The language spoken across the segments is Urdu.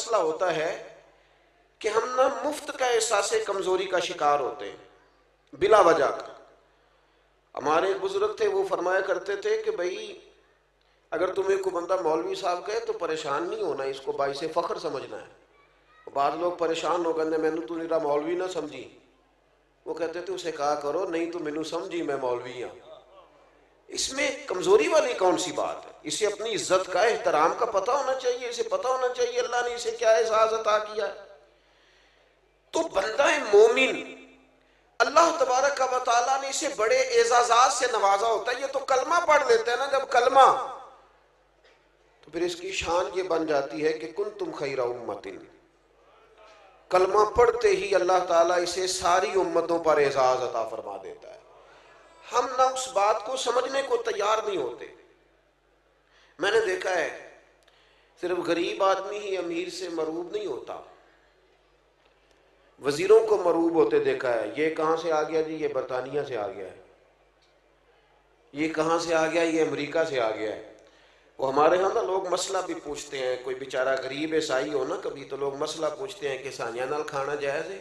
مسئلہ ہوتا ہے کہ ہم نہ مفت کا احساس کمزوری کا شکار ہوتے ہیں بلا وجہ کا۔ ہمارے ایک بزرگ تھے، وہ فرمایا کرتے تھے کہ بھائی اگر تمہیں کوئی بندہ مولوی صاحب کہے تو پریشان نہیں ہونا، اس کو باعث فخر سمجھنا ہے۔ بعض لوگ پریشان ہو گئے میں نے تو میرا مولوی نہ سمجھی، وہ کہتے تھے اسے کہا کرو نہیں تو مینوں سمجھی میں مولوی ہوں۔ اس میں کمزوری والی کون سی بات ہے؟ اسے اپنی عزت کا احترام کا پتہ ہونا چاہیے، اسے پتہ ہونا چاہیے اللہ نے اسے کیا اعزاز عطا کیا ہے۔ تو بندہ مومن اللہ تبارک و تعالیٰ نے اسے بڑے اعزازات سے نوازا ہوتا ہے۔ یہ تو کلمہ پڑھ لیتے ہیں نا، جب کلمہ تو پھر اس کی شان یہ بن جاتی ہے کہ کنتم خیر امت، کلمہ پڑھتے ہی اللہ تعالیٰ اسے ساری امتوں پر اعزاز عطا فرما دیتا ہے۔ ہم نہ اس بات کو سمجھنے کو تیار نہیں ہوتے۔ میں نے دیکھا ہے صرف غریب آدمی ہی امیر سے مرعوب نہیں ہوتا، وزیروں کو مرعوب ہوتے دیکھا ہے۔ یہ کہاں سے آ گیا جی؟ یہ برطانیہ سے آ گیا ہے۔ یہ کہاں سے آ گیا؟ یہ امریکہ سے آ گیا ہے۔ وہ ہمارے ہاں نا لوگ مسئلہ بھی پوچھتے ہیں، کوئی بیچارہ غریب عیسائی ہو نا کبھی تو لوگ مسئلہ پوچھتے ہیں کہ سانیہ نال کھانا جائز ہے؟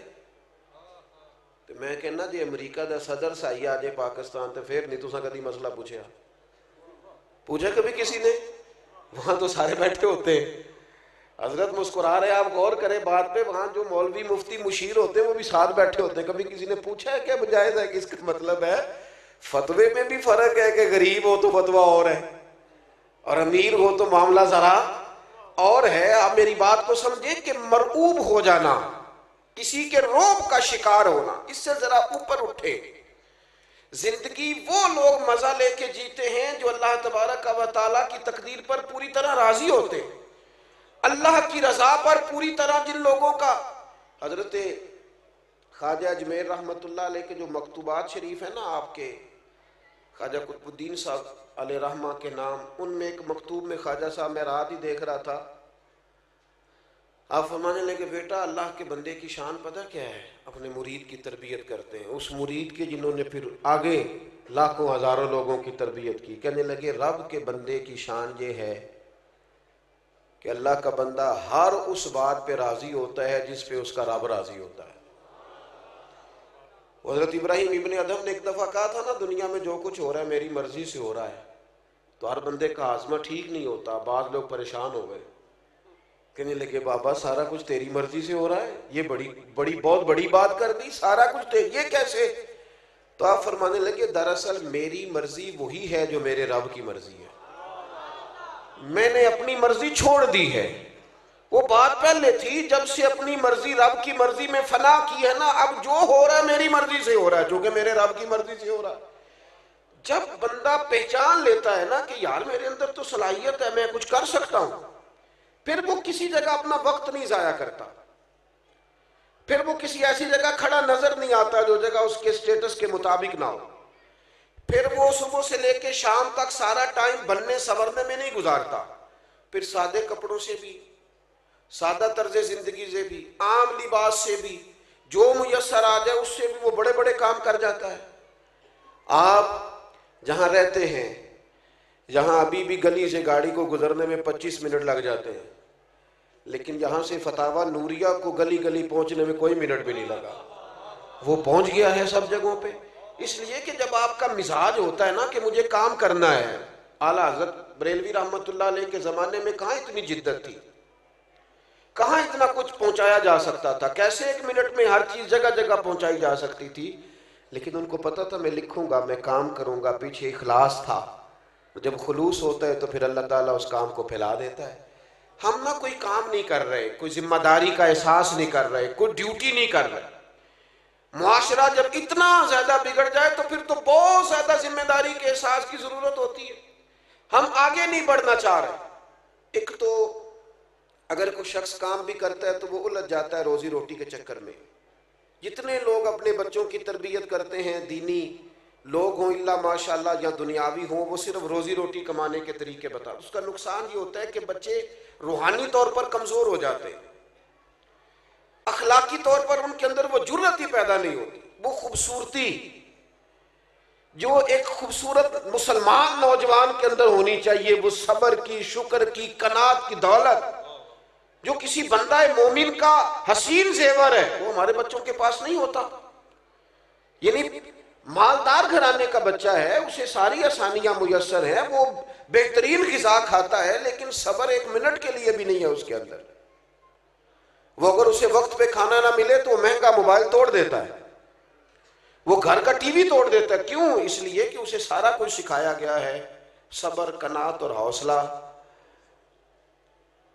تو میں کہنا جی امریکہ دا صدر سائی آ جائے پاکستان تو پھر نہیں تساں کدی مسئلہ پوچھا کبھی کسی نے؟ وہاں تو سارے بیٹھے ہوتے ہیں، حضرت مسکرا رہے، آپ غور کریں بات پہ، وہاں جو مولوی مفتی مشیر ہوتے ہیں وہ بھی ساتھ بیٹھے ہوتے ہیں۔ کبھی کسی نے پوچھا ہے کیا جائز ہے؟ کہ اس کا مطلب ہے فتوے میں بھی فرق ہے کہ غریب ہو تو فتویٰ اور ہے اور امیر ہو تو معاملہ ذرا اور ہے۔ آپ میری بات کو سمجھیں کہ مرعوب ہو جانا، کسی کے رعب کا شکار ہونا، اس سے ذرا اوپر اٹھے۔ زندگی وہ لوگ مزہ لے کے جیتے ہیں جو اللہ تبارک و تعالیٰ کی تقدیر پر پوری طرح راضی ہوتے ہیں، اللہ کی رضا پر پوری طرح جن لوگوں کا حضرت خواجہ اجمیر رحمۃ اللہ علیہ کے جو مکتوبات شریف ہیں نا آپ کے، خواجہ قطب الدین صاحب علیہ رحمہ کے نام، ان میں ایک مکتوب میں خواجہ صاحب میں رات ہی دیکھ رہا تھا، آپ فرمانے لگے بیٹا اللہ کے بندے کی شان پتہ کیا ہے؟ اپنے مرید کی تربیت کرتے ہیں، اس مرید کے جنہوں نے پھر آگے لاکھوں ہزاروں لوگوں کی تربیت کی۔ کہنے لگے رب کے بندے کی شان یہ ہے کہ اللہ کا بندہ ہر اس بات پہ راضی ہوتا ہے جس پہ اس کا رب راضی ہوتا ہے۔ حضرت ابراہیم ابن ادھم نے ایک دفعہ کہا تھا نا دنیا میں جو کچھ ہو رہا ہے میری مرضی سے ہو رہا ہے، تو ہر بندے کا ہاضمہ ٹھیک نہیں ہوتا۔ بعض لوگ پریشان ہو گئے، کہنے لگے بابا سارا کچھ تیری مرضی سے ہو رہا ہے؟ یہ بہت بڑی بات کر دی، سارا کچھ یہ کیسے؟ تو آپ فرمانے لگے دراصل میری مرضی وہی ہے جو میرے رب کی مرضی ہے، میں نے اپنی مرضی چھوڑ دی ہے۔ وہ بات پہلے تھی جب سے اپنی مرضی رب کی مرضی میں فنا کی ہے نا، اب جو ہو رہا ہے میری مرضی سے ہو رہا ہے، جو کہ میرے رب کی مرضی سے ہو رہا ہے۔ جب بندہ پہچان لیتا ہے نا کہ یار میرے اندر تو صلاحیت ہے، میں کچھ کر سکتا ہوں، پھر وہ کسی جگہ اپنا وقت نہیں ضائع کرتا، پھر وہ کسی ایسی جگہ کھڑا نظر نہیں آتا جو جگہ اس کے سٹیٹس کے مطابق نہ ہو، پھر وہ صبح سے لے کے شام تک سارا ٹائم بننے سنورنے میں نہیں گزارتا، پھر سادے کپڑوں سے بھی، سادہ طرز زندگی سے بھی، عام لباس سے بھی، جو میسر آ جائے اس سے بھی وہ بڑے بڑے کام کر جاتا ہے۔ آپ جہاں رہتے ہیں یہاں ابھی بھی گلی سے گاڑی کو گزرنے میں 25 منٹ لگ جاتے ہیں، لیکن یہاں سے فتاوی نوریہ کو گلی گلی پہنچنے میں کوئی منٹ بھی نہیں لگا، وہ پہنچ گیا ہے سب جگہوں پہ۔ اس لیے کہ جب آپ کا مزاج ہوتا ہے نا کہ مجھے کام کرنا ہے۔ اعلیٰ حضرت بریلوی رحمۃ اللہ علیہ کے زمانے میں کہاں اتنی جدت تھی، کہاں اتنا کچھ پہنچایا جا سکتا تھا، کیسے ایک منٹ میں ہر چیز جگہ جگہ پہنچائی جا سکتی تھی، لیکن ان کو پتا تھا میں لکھوں گا، میں کام کروں گا، پیچھے اخلاص تھا۔ جب خلوص ہوتا ہے تو پھر اللہ تعالیٰ اس کام کو پھیلا دیتا ہے۔ ہم نہ کوئی کام نہیں کر رہے، کوئی ذمہ داری کا احساس نہیں کر رہے، کوئی ڈیوٹی نہیں کر رہے۔ معاشرہ جب اتنا زیادہ بگڑ جائے تو پھر تو بہت زیادہ ذمہ داری کے احساس کی ضرورت ہوتی ہے۔ ہم آگے نہیں بڑھنا چاہ رہے۔ ایک تو اگر کوئی شخص کام بھی کرتا ہے تو وہ الجھ جاتا ہے روزی روٹی کے چکر میں۔ جتنے لوگ اپنے بچوں کی تربیت کرتے ہیں، دینی لوگ ہوں الا ماشاءاللہ یا دنیاوی ہوں، وہ صرف روزی روٹی کمانے کے طریقے بتا، اس کا نقصان یہ ہوتا ہے کہ بچے روحانی طور پر کمزور ہو جاتے ہیں، اخلاقی طور پر ان کے اندر وہ جرأت ہی پیدا نہیں ہوتی، وہ خوبصورتی جو ایک خوبصورت مسلمان نوجوان کے اندر ہونی چاہیے، وہ صبر کی، شکر کی، قناعت کی دولت، جو کسی بندہ مومن کا حسین زیور ہے وہ ہمارے بچوں کے پاس نہیں ہوتا. یعنی مالدار گھرانے کا بچہ ہے، اسے ساری آسانیاں میسر ہیں، وہ بہترین غذا کھاتا ہے، لیکن صبر ایک منٹ کے لیے بھی نہیں ہے اس کے اندر. وہ اگر اسے وقت پہ کھانا نہ ملے تو وہ مہنگا موبائل توڑ دیتا ہے، وہ گھر کا ٹی وی توڑ دیتا ہے. کیوں؟ اس لیے کہ اسے سارا کچھ سکھایا گیا ہے، صبر، قناعت اور حوصلہ.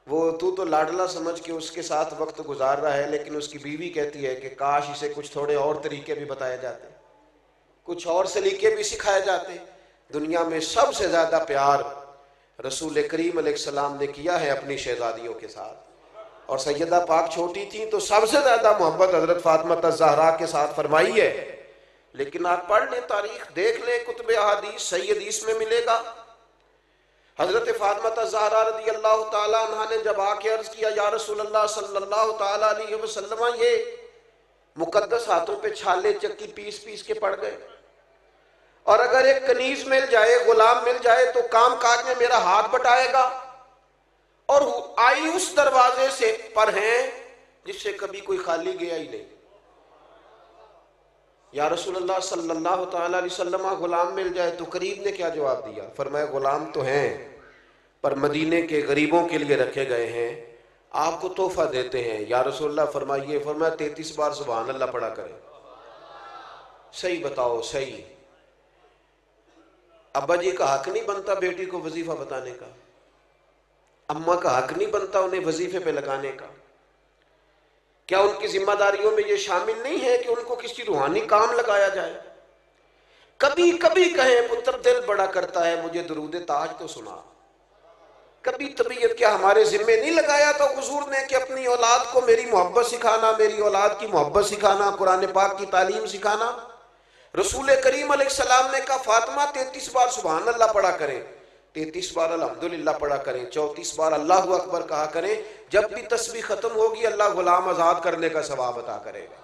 وہ تو لاڈلا سمجھ کے اس کے ساتھ وقت گزار رہا ہے، لیکن اس کی بیوی کہتی ہے کہ کاش اسے کچھ تھوڑے اور طریقے بھی بتائے جاتے، کچھ اور سلیقے بھی سکھائے جاتے. دنیا میں سب سے زیادہ پیار رسول کریم علیہ السلام نے کیا ہے اپنی شہزادیوں کے ساتھ، اور سیدہ پاک چھوٹی تھیں تو سب سے زیادہ محبت حضرت فاطمہ الزہرا کے ساتھ فرمائی ہے. لیکن آپ پڑھ لیں تاریخ، دیکھ لیں کتب احادیث، صحیح حدیث میں ملے گا. حضرت فاطمہ الزہرا رضی اللہ تعالی عنہ نے جب آ کے عرض کیا یا رسول اللہ صلی اللہ تعالی علیہ وسلم، یہ مقدس ہاتھوں پہ چھالے چکی پیس پیس کے پڑ گئے، اور اگر ایک کنیز مل جائے، غلام مل جائے تو کام کاج میں میرا ہاتھ بٹائے گا، اور آئی اس دروازے سے پر ہیں جس سے کبھی کوئی خالی گیا ہی نہیں. یا رسول اللہ صلی اللہ تعالی علیہ وسلم، غلام مل جائے تو؟ قریب نے کیا جواب دیا؟ فرمایا غلام تو ہیں پر مدینے کے غریبوں کے لیے رکھے گئے ہیں، آپ کو تحفہ دیتے ہیں. یا رسول اللہ فرمائیے. فرمایا 33 بار سبحان اللہ پڑھا کرے. صحیح بتاؤ، صحیح ابا جی کا حق نہیں بنتا بیٹی کو وظیفہ بتانے کا؟ اماں کا حق نہیں بنتا انہیں وظیفے پہ لگانے کا؟ کیا ان کی ذمہ داریوں میں یہ شامل نہیں ہے کہ ان کو کسی روحانی کام لگایا جائے؟ کبھی کبھی کہیں پتر دل بڑا کرتا ہے مجھے درود تاج تو سنا. کبھی طبیعت کیا ہمارے ذمے نہیں لگایا تھا حضور نے کہ اپنی اولاد کو میری محبت سکھانا، میری اولاد کی محبت سکھانا، قرآن پاک کی تعلیم سکھانا؟ رسول کریم علیہ السلام نے کہا فاطمہ 33 بار سبحان اللہ پڑھا کریں، 33 بار الحمدللہ پڑھا کریں، 34 بار اللہ اکبر کہا کریں. جب بھی تسبیح ختم ہوگی اللہ غلام آزاد کرنے کا ثواب عطا کرے گا.